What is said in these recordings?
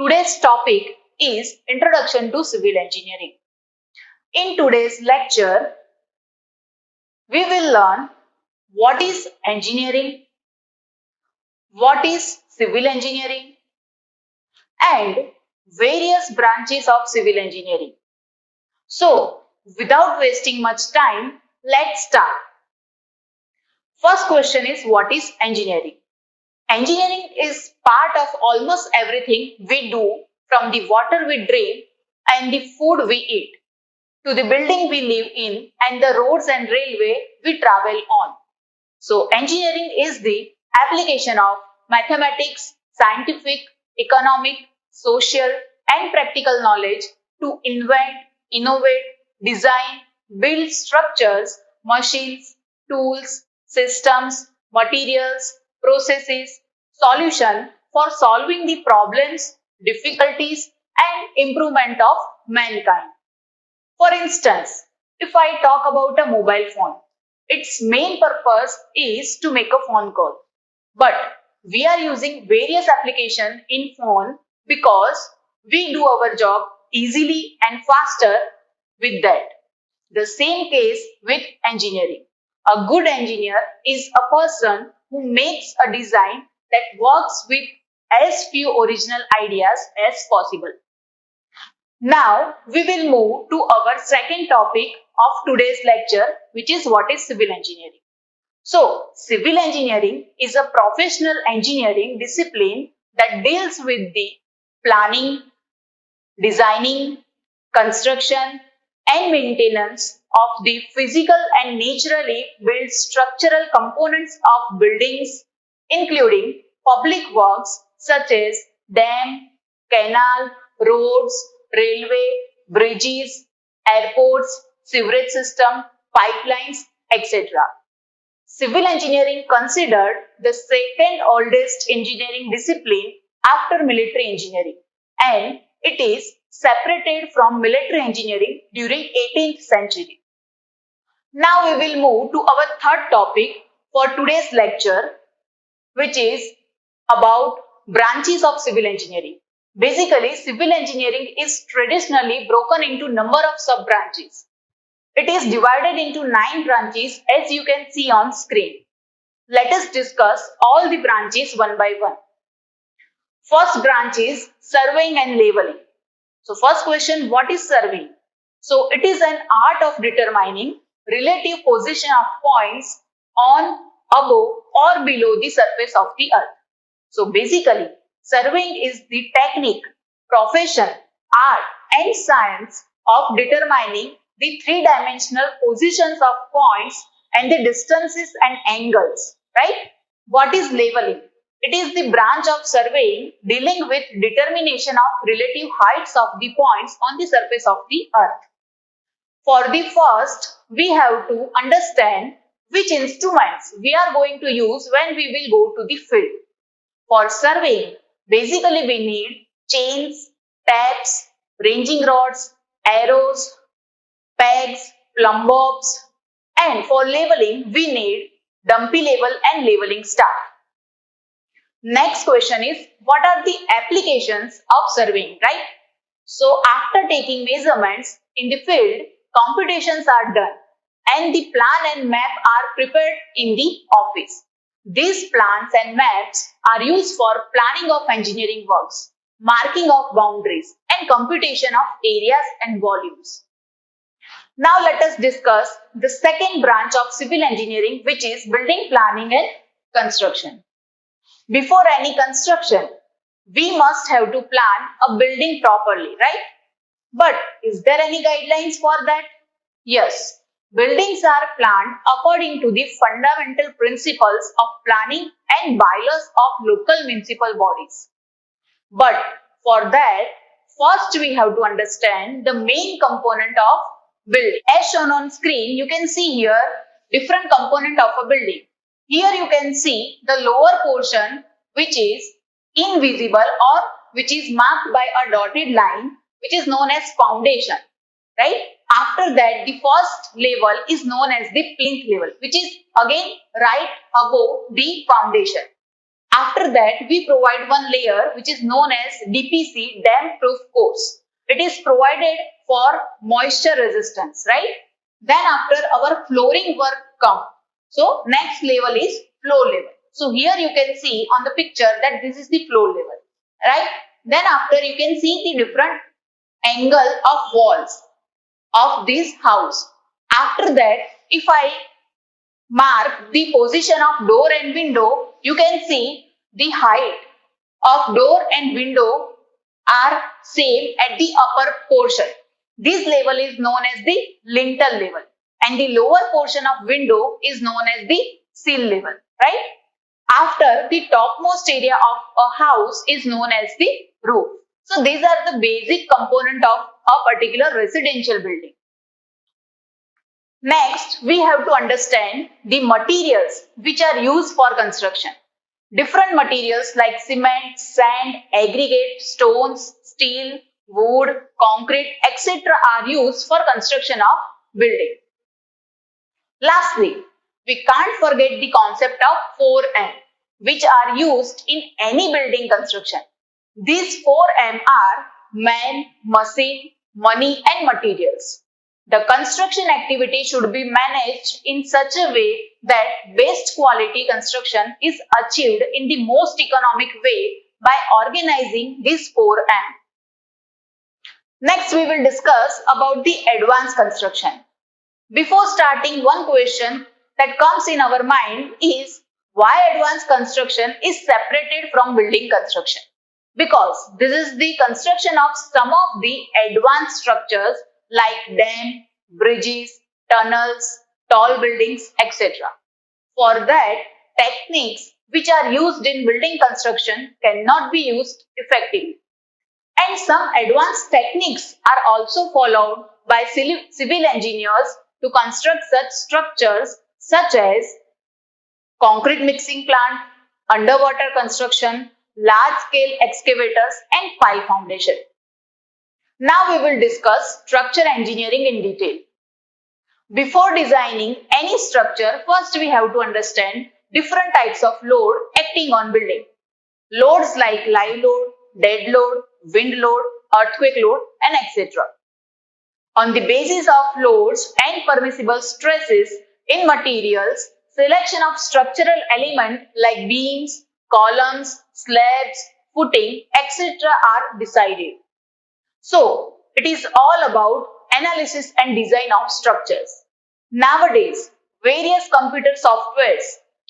Today's topic is Introduction to Civil Engineering. In today's lecture, we will learn what is engineering, what is civil engineering, and various branches of civil engineering. So, without wasting much time, let's start. First question is, what is engineering? Engineering is part of almost everything we do, from the water we drink and the food we eat, to the building we live in and the roads and railway we travel on. So, engineering is the application of mathematics, scientific, economic, social, and practical knowledge to invent, innovate, design, build structures, machines, tools, systems, materials, processes, solution for solving the problems, difficulties, and improvement of mankind. For instance, if I talk about a mobile phone, its main purpose is to make a phone call. But we are using various applications in phone because we do our job easily and faster with that. The same case with engineering. A good engineer is a person who makes a design that works with as few original ideas as possible. Now we will move to our second topic of today's lecture, which is what is civil engineering. So, civil engineering is a professional engineering discipline that deals with the planning, designing, construction, and maintenance of the physical and naturally built structural components of buildings, including public works such as dam, canal, roads, railway, bridges, airports, sewerage system, pipelines, etc. Civil engineering considered the second oldest engineering discipline after military engineering, and it is separated from military engineering during 18th century. Now we will move to our third topic for today's lecture, which is about branches of civil engineering. Basically, civil engineering is traditionally broken into number of sub-branches. It is divided into 9 branches as you can see on screen. Let us discuss all the branches one by one. First branch is surveying and leveling. So first question, what is surveying? So it is an art of determining relative position of points on, above or below the surface of the earth. So basically, surveying is the technique, profession, art and science of determining the three-dimensional positions of points and the distances and angles, right? What is leveling? It is the branch of surveying dealing with determination of relative heights of the points on the surface of the earth. For the first, we have to understand which instruments we are going to use when we will go to the field. For surveying, basically we need chains, taps, ranging rods, arrows, pegs, plumb bobs, and for leveling we need dumpy level and leveling staff. Next question is, what are the applications of surveying, right? So after taking measurements in the field, computations are done and the plan and map are prepared in the office. These plans and maps are used for planning of engineering works, marking of boundaries, and computation of areas and volumes. Now let us discuss the second branch of civil engineering, which is building planning and construction. Before any construction, we must have to plan a building properly, right? But is there any guidelines for that? Yes. Buildings are planned according to the fundamental principles of planning and bylaws of local municipal bodies. But for that, first we have to understand the main component of building. As shown on screen, you can see here different component of a building. Here you can see the lower portion, which is invisible or which is marked by a dotted line, which is known as foundation, right? After that, the first level is known as the plinth level, which is again right above the foundation. After that, we provide one layer which is known as DPC, damp proof course. It is provided for moisture resistance, right? Then after our flooring work comes. So next level is floor level. So here you can see on the picture that this is the floor level, right? Then after you can see the different angle of walls of this house. After that, if I mark the position of door and window, you can see the height of door and window are same at the upper portion. This level is known as the lintel level and the lower portion of window is known as the sill level, right? After, the topmost area of a house is known as the roof. So these are the basic component of a particular residential building. Next, we have to understand the materials which are used for construction. Different materials like cement, sand, aggregate, stones, steel, wood, concrete, etc. are used for construction of building. Lastly, we can't forget the concept of 4M, which are used in any building construction. These 4M are man, machine, money and materials. The construction activity should be managed in such a way that best quality construction is achieved in the most economic way by organizing these 4M. Next, we will discuss about the advanced construction. Before starting, one question that comes in our mind is why advanced construction is separated from building construction? Because this is the construction of some of the advanced structures like dam, bridges, tunnels, tall buildings, etc. For that, techniques which are used in building construction cannot be used effectively. And some advanced techniques are also followed by civil engineers to construct such structures such as concrete mixing plant, underwater construction, large-scale excavators and pipe foundation. Now we will discuss structure engineering in detail. Before designing any structure, first we have to understand different types of load acting on building. Loads like live load, dead load, wind load, earthquake load and etc. On the basis of loads and permissible stresses in materials, selection of structural elements like beams, columns, slabs, footing, etc. are decided. So, it is all about analysis and design of structures. Nowadays, various computer softwares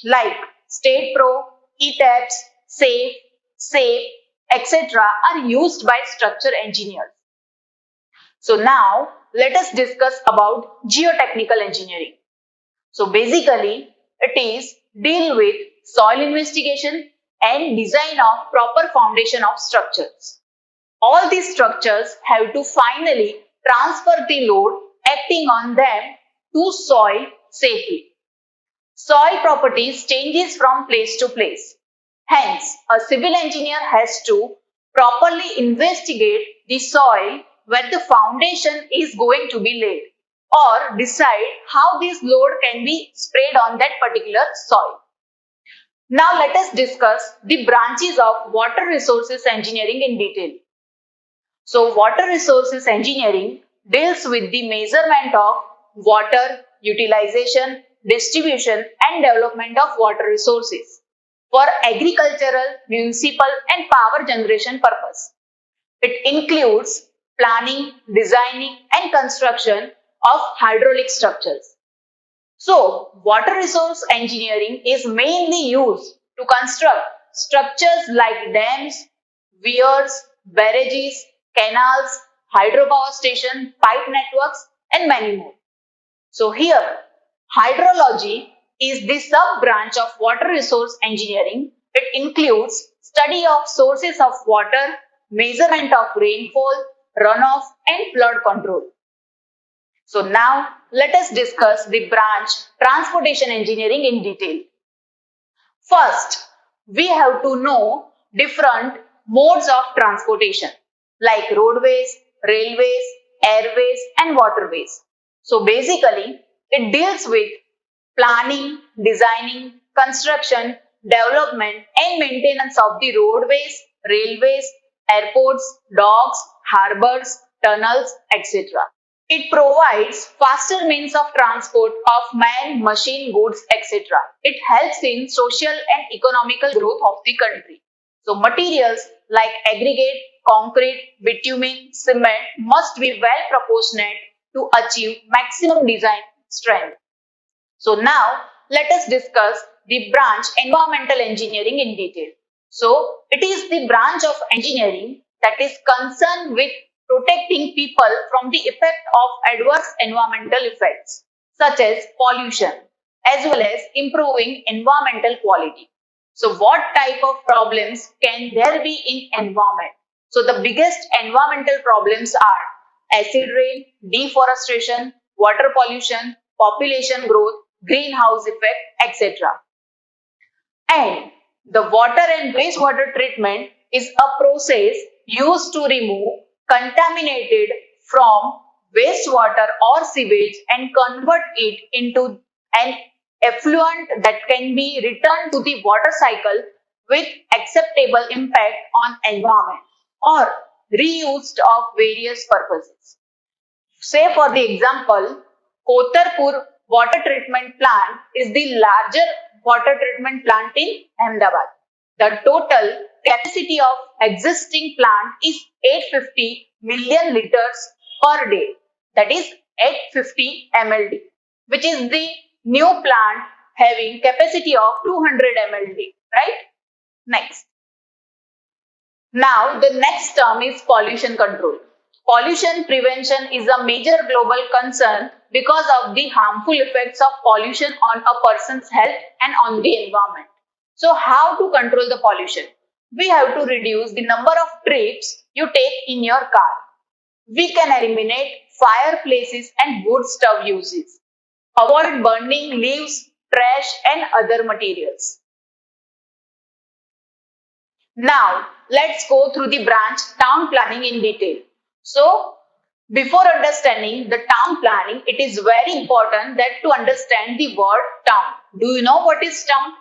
like StatePro, ETABS, SAFE, etc. are used by structure engineers. So now, let us discuss about geotechnical engineering. So basically, it is deal with soil investigation and design of proper foundation of structures. All these structures have to finally transfer the load acting on them to soil safely. Soil properties changes from place to place. Hence, a civil engineer has to properly investigate the soil where the foundation is going to be laid or decide how this load can be spread on that particular soil. Now let us discuss the branches of water resources engineering in detail. So water resources engineering deals with the measurement of water, utilization, distribution and development of water resources for agricultural, municipal and power generation purpose. It includes planning, designing and construction of hydraulic structures. So, water resource engineering is mainly used to construct structures like dams, weirs, barrages, canals, hydropower station, pipe networks and many more. So here, hydrology is the sub-branch of water resource engineering. It includes study of sources of water, measurement of rainfall, runoff and flood control. So now let us discuss the branch transportation engineering in detail. First, we have to know different modes of transportation like roadways, railways, airways and waterways. So basically, it deals with planning, designing, construction development and maintenance of the roadways, railways, airports, docks, harbors, tunnels, etc. It provides faster means of transport of man, machine, goods, etc. It helps in social and economical growth of the country. So materials like aggregate, concrete, bitumen, cement must be well proportionate to achieve maximum design strength. So now let us discuss the branch environmental engineering in detail. So it is the branch of engineering that is concerned with protecting people from the effect of adverse environmental effects such as pollution as well as improving environmental quality. So what type of problems can there be in environment? So the biggest environmental problems are acid rain, deforestation, water pollution, population growth, greenhouse effect, etc. And the water and wastewater treatment is a process used to remove contaminated from wastewater or sewage and convert it into an effluent that can be returned to the water cycle with acceptable impact on environment or reused of various purposes. Say for the example, Kotarpur water treatment plant is the larger water treatment plant in Ahmedabad. The total capacity of existing plant is 850 million liters per day. That is 850 MLD, which is the new plant having capacity of 200 MLD, right? Next. Now, the next term is pollution control. Pollution prevention is a major global concern because of the harmful effects of pollution on a person's health and on the environment. So, how to control the pollution? We have to reduce the number of trips you take in your car. We can eliminate fireplaces and wood stove uses. Avoid burning leaves, trash, and other materials. Now, let's go through the branch town planning in detail. So, before understanding the town planning, it is very important that to understand the word town. Do you know what is town?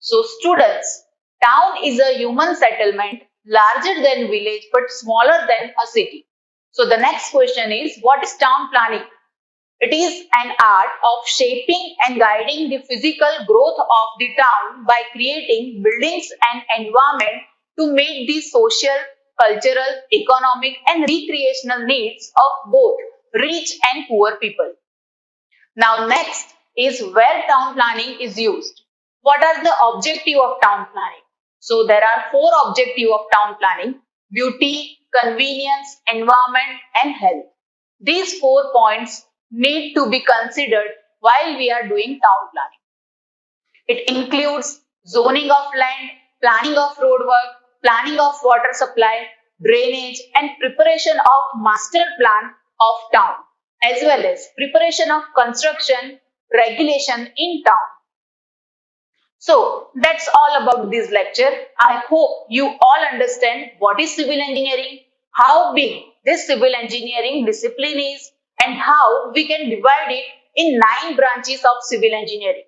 So, students, town is a human settlement larger than village but smaller than a city. So, the next question is, what is town planning? It is an art of shaping and guiding the physical growth of the town by creating buildings and environment to meet the social, cultural, economic and recreational needs of both rich and poor people. Now next is where town planning is used. What are the objective of town planning? So there are four objectives of town planning: beauty, convenience, environment and health. These 4 points need to be considered while we are doing town planning. It includes zoning of land, planning of roadwork, planning of water supply, drainage and preparation of master plan of town, as well as preparation of construction regulation in town. So that's all about this lecture. I hope you all understand what is civil engineering, how big this civil engineering discipline is, and how we can divide it in 9 branches of civil engineering.